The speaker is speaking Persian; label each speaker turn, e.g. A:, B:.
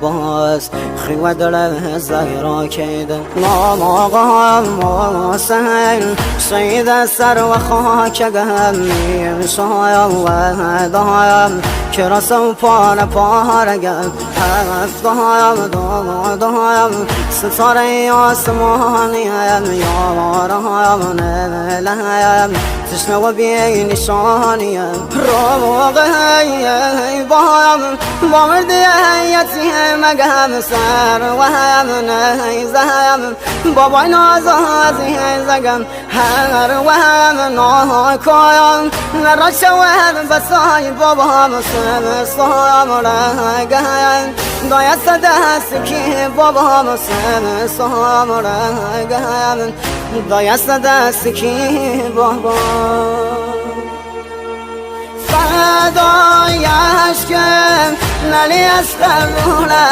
A: باز خیوه دل زهرا کیده نام آقا محسن سید سر و خاکگم میر شایم و دایم که رسم پاره پارگم هفت دایم ستاره آسمانیم یارم نلیم تشنه و بی نشانیم روغی بایم با مردی یتیم مگم سر و هم نیزم بابای نازازی زگم هر و هم ناکایم نرا شود بسای بابام سمستایم رگم دایست دست که بابام سمستایم رگم دایست دست که بابام فدای عشقم نلی از قرونه